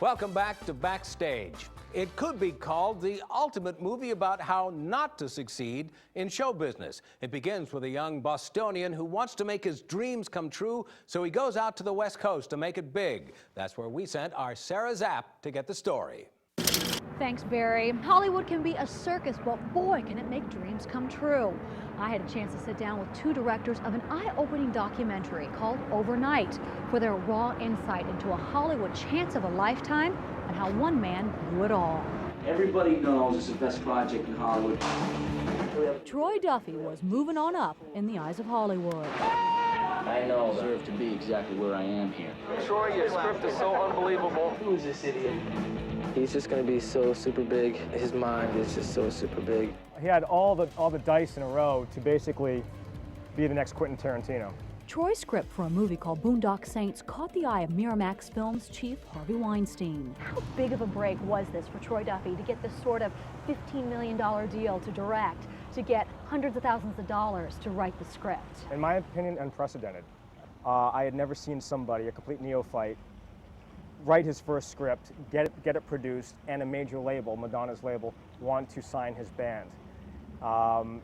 Welcome back to Backstage. It could be called the ultimate movie about how not to succeed in show business. It begins with a young Bostonian who wants to make his dreams come true, so he goes out to the West Coast to make it big. That's where we sent our Sarah Zapp to get the story. Thanks, Barry. Hollywood can be a circus, but boy, can it make dreams come true. I had a chance to sit down with two directors of an eye-opening documentary called Overnight for their raw insight into a Hollywood chance of a lifetime and how one man blew it all. Everybody knows it's the best project in Hollywood. Troy Duffy was moving on up in the eyes of Hollywood. I know I deserve to be exactly where I am here. Troy, your script is so unbelievable. Who is this idiot? He's just going to be so super big. His mind is just so super big. He had all the dice in a row to basically be the next Quentin Tarantino. Troy's script for a movie called Boondock Saints caught the eye of Miramax Films chief Harvey Weinstein. How big of a break was this for Troy Duffy to get this sort of $15 million deal to direct, to get hundreds of thousands of dollars to write the script? In my opinion, unprecedented. I had never seen somebody, a complete neophyte, write his first script, get it produced, and a major label, Madonna's label, want to sign his band.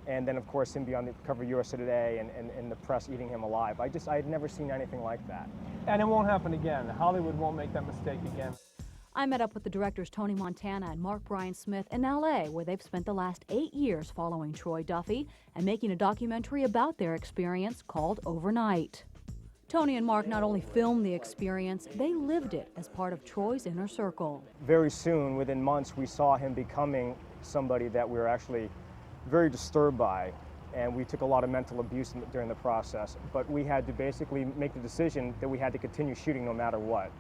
And then, of course, him be on the cover of USA Today and the press eating him alive. I had never seen anything like that. And it won't happen again. Hollywood won't make that mistake again. I met up with the directors Tony Montana and Mark Bryan Smith in LA, where they've spent the last 8 years following Troy Duffy and making a documentary about their experience called Overnight. Tony and Mark not only filmed the experience, they lived it as part of Troy's inner circle. Very soon, within months, we saw him becoming somebody that we were actually very disturbed by, and we took a lot of mental abuse during the process. But we had to basically make the decision that we had to continue shooting no matter what.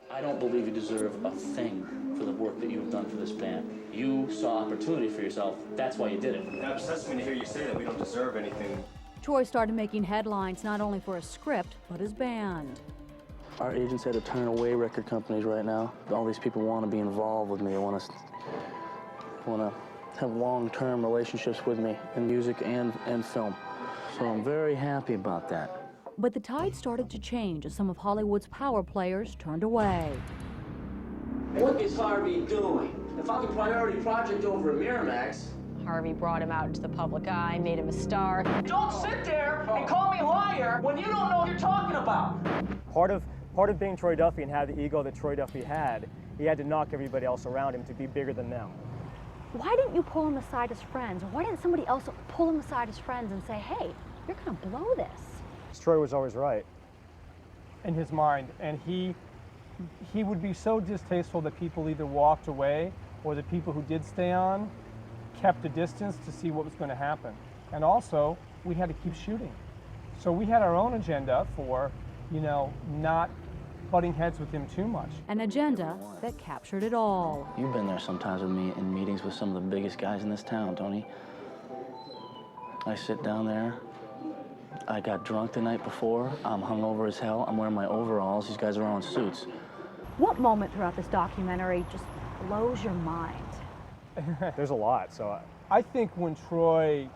I don't believe you deserve a thing for the work that you've done for this band. You saw opportunity for yourself. That's why you did it. It upsets me to hear you say that we don't deserve anything. Troy started making headlines not only for his script, but his band. Our agents had to turn away record companies right now. All these people want to be involved with me. They want to have long-term relationships with me in music and film. So I'm very happy about that. But the tide started to change as some of Hollywood's power players turned away. What is Harvey doing? If I'm a priority project over at Miramax, Harvey brought him out into the public eye, made him a star. don't sit there and call me a liar when you don't know what you're talking about. Part of being Troy Duffy and having the ego that Troy Duffy had, he had to knock everybody else around him to be bigger than them. Why didn't you pull him aside as friends? Or why didn't somebody else pull him aside as friends and say, hey, you're gonna blow this? Troy was always right. In his mind, and he would be so distasteful that people either walked away or the people who did stay on kept a distance to see what was going to happen. And also, we had to keep shooting. So we had our own agenda for, not butting heads with him too much. An agenda that captured it all. You've been there sometimes with me in meetings with some of the biggest guys in this town, Tony. I sit down there. I got drunk the night before. I'm hungover as hell. I'm wearing my overalls. These guys are all in suits. What moment throughout this documentary just blows your mind? There's a lot, so. I think when Troy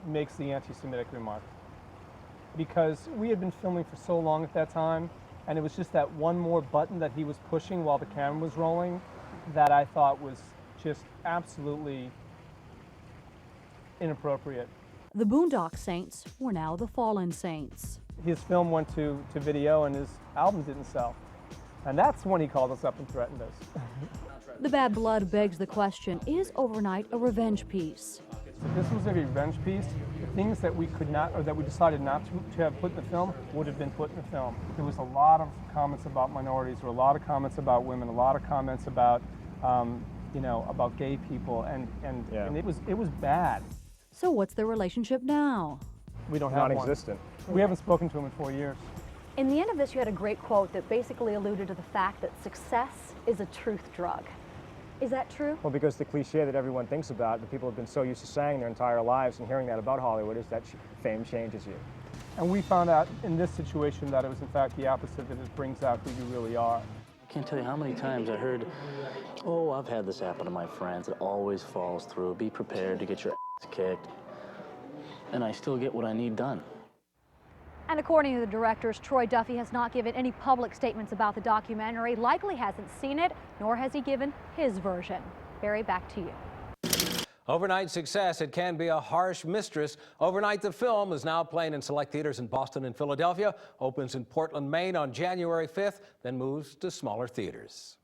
makes the anti-Semitic remark, because we had been filming for so long at that time, and it was just that one more button that he was pushing while the camera was rolling that I thought was just absolutely inappropriate. The Boondock Saints were now the Fallen Saints. His film went to video and his album didn't sell. And that's when he called us up and threatened us. The bad blood begs the question, is Overnight a revenge piece? If this was a revenge piece, the things that we could not, or that we decided not to have put in the film, would have been put in the film. There was a lot of comments about minorities, there were a lot of comments about women, a lot of comments about, about gay people, and it was bad. So what's their relationship now? We don't have one. Non-existent. We haven't spoken to him in 4 years. In the end of this, you had a great quote that basically alluded to the fact that success is a truth drug. Is that true? Well, because the cliche that everyone thinks about, that people have been so used to saying their entire lives and hearing that about Hollywood, is that fame changes you. And we found out in this situation that it was in fact the opposite, that it brings out who you really are. I can't tell you how many times I heard, oh, I've had this happen to my friends. It always falls through. Be prepared to get your ass kicked. And I still get what I need done. And according to the directors, Troy Duffy has not given any public statements about the documentary, likely hasn't seen it, nor has he given his version. Barry, back to you. Overnight success, it can be a harsh mistress. Overnight, the film is now playing in select theaters in Boston and Philadelphia, opens in Portland, Maine on January 5th, then moves to smaller theaters.